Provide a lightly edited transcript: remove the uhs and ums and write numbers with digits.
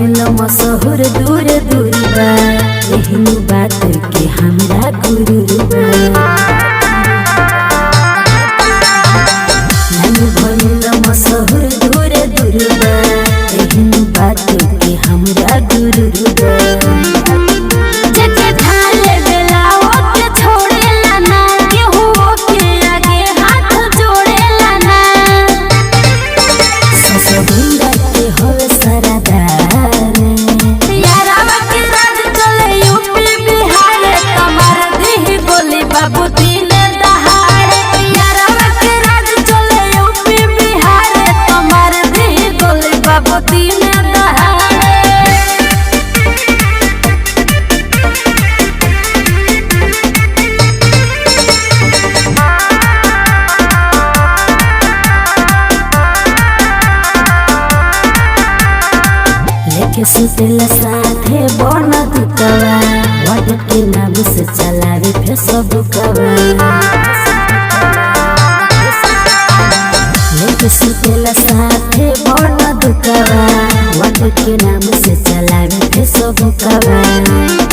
भइल मशहूर दूर दूर बा एहन बात के हमरा गुरूर बा। नानी भइल मशहूर दूर दूर बा एहन बात के हमरा गुरूर बा। सुतेला साथे बन दुतवा वाट के नाम से चलावे फेसबुकवा। लेके सुतेला साथे बन दुतवा वाट के नाम से चलावे फेसबुकवा।